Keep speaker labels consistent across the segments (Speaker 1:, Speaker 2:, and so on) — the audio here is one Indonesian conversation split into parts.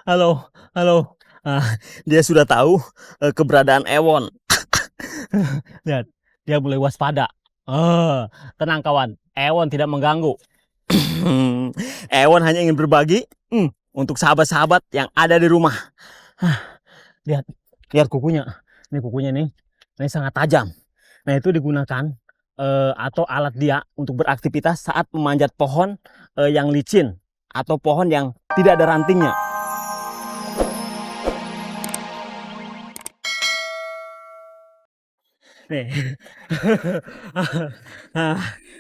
Speaker 1: Halo, halo. Ah, dia sudah tahu keberadaan Ewon. Lihat, dia mulai waspada. Tenang kawan, Ewon tidak mengganggu. Ewon hanya ingin berbagi untuk sahabat-sahabat yang ada di rumah. Lihat, lihat kukunya. Ini kukunya nih, ini sangat tajam. Nah itu digunakan atau alat dia untuk beraktivitas saat memanjat pohon yang licin atau pohon yang tidak ada rantingnya. Nih.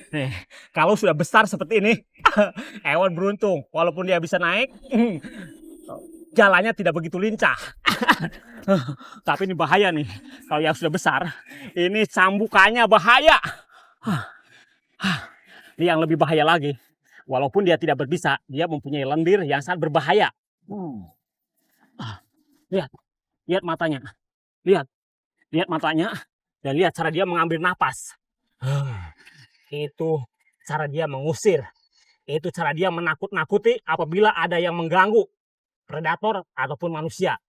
Speaker 1: Nih, kalau sudah besar seperti ini, Ewan beruntung. Walaupun dia bisa naik, jalannya tidak begitu lincah. Tapi ini bahaya nih. Kalau yang sudah besar, ini cambukannya bahaya. Ini yang lebih bahaya lagi. Walaupun dia tidak berbisa, dia mempunyai lendir yang sangat berbahaya. Lihat, lihat matanya. Lihat, lihat matanya. Dan lihat cara dia mengambil napas. Itu cara dia mengusir. Itu cara dia menakut-nakuti apabila ada yang mengganggu predator ataupun manusia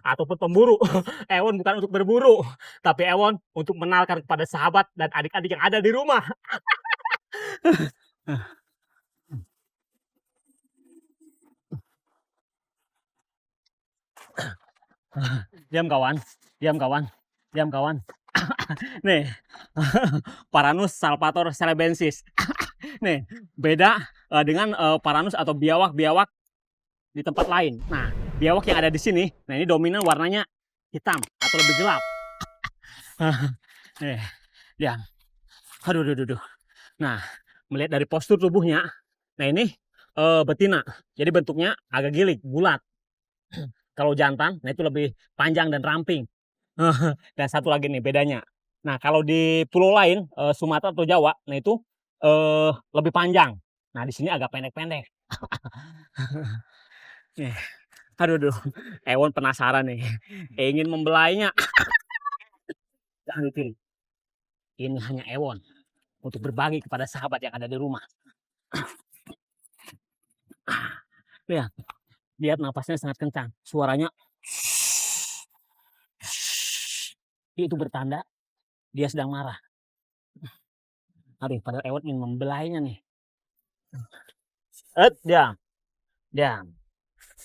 Speaker 1: ataupun pemburu. Ewon bukan untuk berburu, tapi Ewon untuk mengenalkan kepada sahabat dan adik-adik yang ada di rumah. Diam kawan, diam kawan, diam kawan. Nih, Paranus salvator celebensis. Nih, beda dengan Paranus atau biawak-biawak di tempat lain. Nah, biawak yang ada di sini, nah ini dominan warnanya hitam atau lebih gelap. Nih, diam. Aduh, aduh, aduh. Nah, melihat dari postur tubuhnya, nah ini betina. Jadi bentuknya agak gilik, bulat. Kalau jantan, nah itu lebih panjang dan ramping. Dan satu lagi nih bedanya. Nah, kalau di pulau lain, Sumatera atau Jawa, nah itu lebih panjang. Nah, di sini agak pendek-pendek. Aduh, aduh. Ewon penasaran nih. Ingin membelainya. Jangan ditiru. Ini hanya Ewon untuk berbagi kepada sahabat yang ada di rumah. Lihat, lihat napasnya sangat kencang. Suaranya itu bertanda dia sedang marah. Aduh, padahal Ewon ingin membelainya nih. Diam, diam.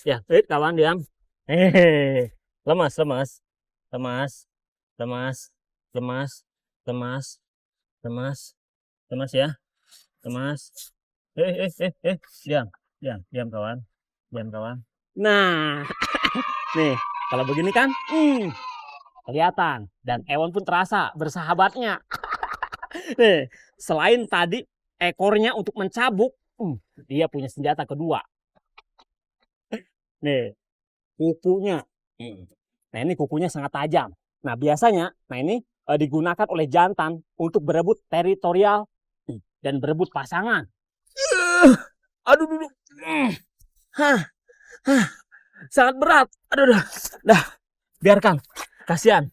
Speaker 1: Ya, kawan diam. Hehehe. Lemas, lemas, lemas, lemas, lemas, lemas, lemas, lemas ya, lemas. Diam, diam, diam kawan, diam kawan. Nah, nih, kalau begini kan, kelihatan dan Ewon pun terasa bersahabatnya. Nih, selain tadi ekornya untuk mencabuk, dia punya senjata kedua. Nih, kukunya. Nah, ini kukunya sangat tajam. Nah, biasanya, nah ini digunakan oleh jantan untuk berebut teritorial dan berebut pasangan. Aduh, duduk. Hah, hah, sangat berat. Aduh, dah, biarkan. Kasihan.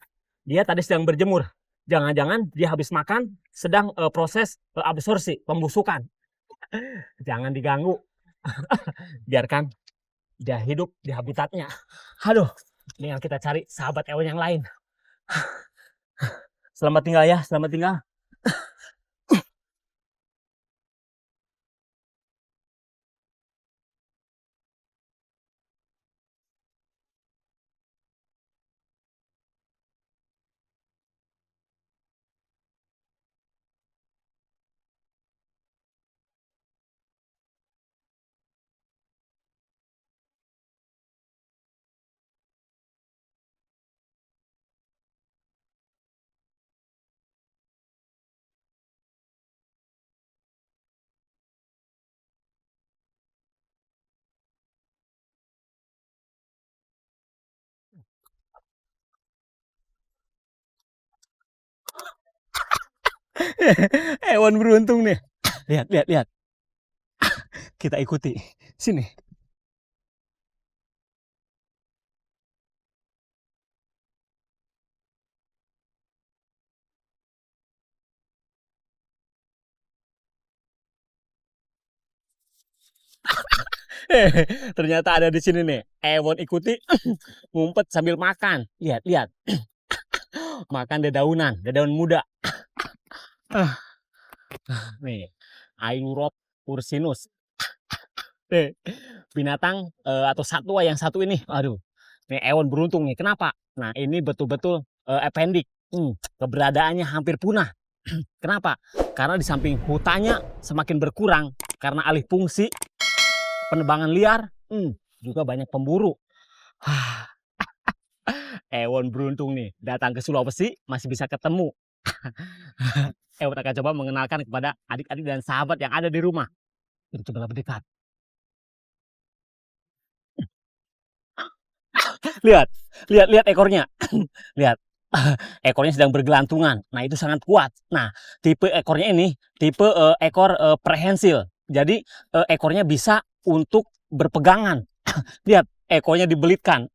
Speaker 1: Dia tadi sedang berjemur. Jangan-jangan dia habis makan sedang proses absorpsi, pembusukan. Jangan diganggu. Biarkan dia hidup di habitatnya. Aduh, tinggal kita cari sahabat Ewan yang lain. Selamat tinggal ya, selamat tinggal. Hewan beruntung nih. Lihat, lihat, lihat. Kita ikuti. Sini. Ternyata ada di sini nih. Ewon ikuti ngumpet sambil makan. Lihat, lihat. Makan dedaunan muda. Ah, nih, Ailurop ursinus. Nih, binatang atau satwa yang satu ini. Aduh, nih Ewon beruntung nih. Kenapa? Nah, ini betul-betul appendix. Keberadaannya hampir punah. Kenapa? Karena di samping hutannya semakin berkurang karena alih fungsi penebangan liar, juga banyak pemburu. Ewon beruntung nih, datang ke Sulawesi masih bisa ketemu. Ewon akan coba mengenalkan kepada adik-adik dan sahabat yang ada di rumah. Coba berdekat. Lihat, lihat ekornya. Lihat, ekornya sedang bergelantungan. Nah, itu sangat kuat. Nah, tipe ekornya ini tipe ekor prehensil. Jadi ekornya bisa untuk berpegangan. Lihat, ekornya dibelitkan.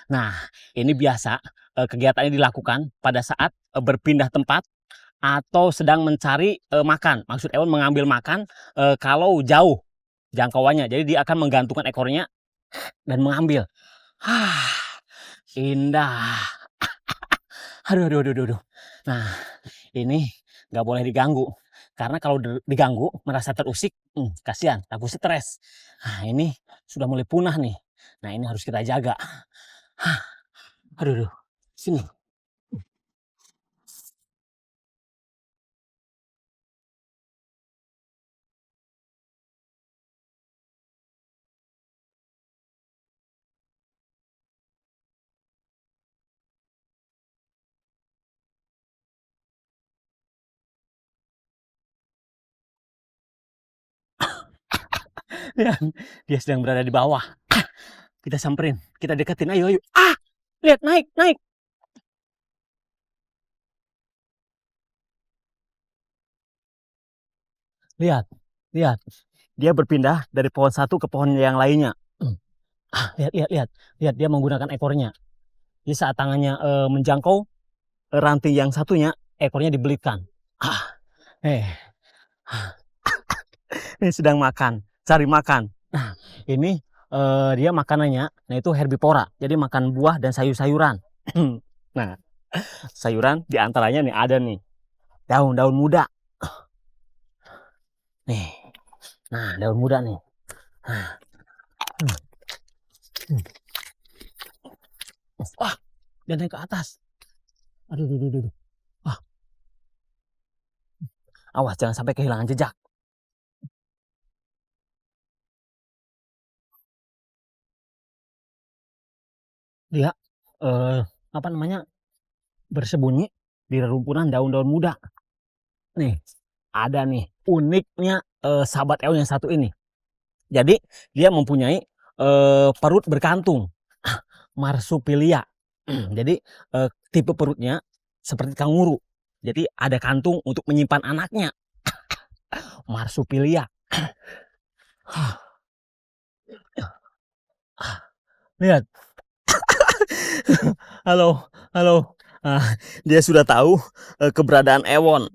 Speaker 1: Nah, ini biasa kegiatannya dilakukan pada saat berpindah tempat atau sedang mencari makan. Maksud Ewon mengambil makan kalau jauh jangkauannya. Jadi dia akan menggantungkan ekornya dan mengambil. Indah. Aduh. Nah, ini nggak boleh diganggu. Karena kalau diganggu, merasa terusik, kasihan, takut stres. Nah, ini sudah mulai punah nih. Nah, ini harus kita jaga. Aduh, sini. Dia sedang berada di bawah. Kita samperin, kita deketin, ayo. Lihat, naik. Lihat. Dia berpindah dari pohon satu ke pohon yang lainnya. Lihat. Lihat, dia menggunakan ekornya. Jadi saat tangannya menjangkau ranting yang satunya, ekornya dibelitkan. Ini sedang makan, cari makan. Nah, ini dia makanannya, nah itu herbivora. Jadi makan buah dan sayur-sayuran. Nah, sayuran diantaranya nih ada nih daun-daun muda. Nih, nah daun muda nih. Wah, dia naik ke atas. Aduh. Wah, awas jangan sampai kehilangan jejak. Dia apa namanya bersembunyi di rerumpunan daun-daun muda. Nih, ada nih uniknya sahabat Ewon yang satu ini. Jadi dia mempunyai perut berkantung, marsupilia. Jadi tipe perutnya seperti kanguru. Jadi ada kantung untuk menyimpan anaknya. Marsupilia. Lihat. Halo. Dia sudah tahu keberadaan Ewon.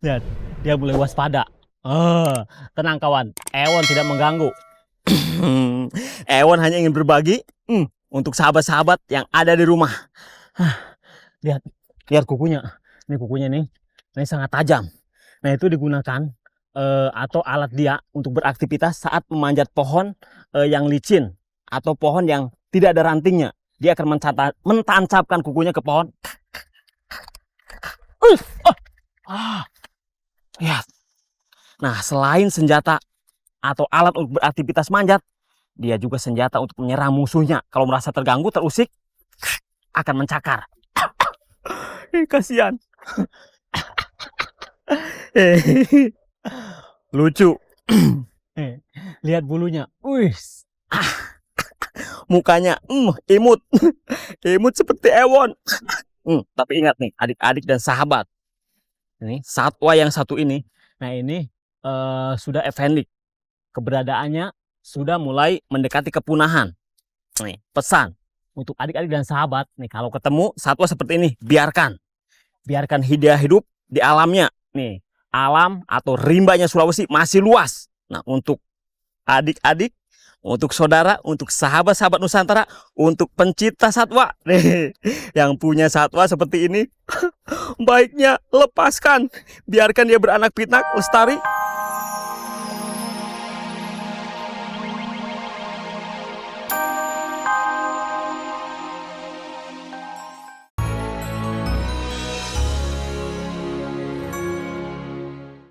Speaker 1: Lihat, dia mulai waspada. Tenang kawan, Ewon tidak mengganggu. Ewon hanya ingin berbagi untuk sahabat-sahabat yang ada di rumah. Lihat kukunya. Ini kukunya nih, ini sangat tajam. Nah, itu digunakan atau alat dia untuk beraktivitas saat memanjat pohon yang licin atau pohon yang tidak ada rantingnya. Dia akan mentancapkan kukunya ke pohon. Lihat. Nah, selain senjata atau alat untuk beraktivitas manjat, dia juga senjata untuk menyerang musuhnya. Kalau merasa terganggu, terusik, akan mencakar. Kasihan. Lucu. Lihat bulunya. Mukanya imut. Imut seperti Ewon. Tapi ingat nih, adik-adik dan sahabat. Ini satwa yang satu ini. Nah, ini sudah appendix. Keberadaannya sudah mulai mendekati kepunahan. Nih, pesan untuk adik-adik dan sahabat, nih kalau ketemu satwa seperti ini, biarkan dia hidup di alamnya. Nih, alam atau rimbanya Sulawesi masih luas. Nah, untuk
Speaker 2: adik-adik, untuk saudara, untuk sahabat-sahabat Nusantara, untuk pencinta satwa. Nih, yang punya satwa seperti ini, baiknya lepaskan. Biarkan dia beranak pinak, lestari,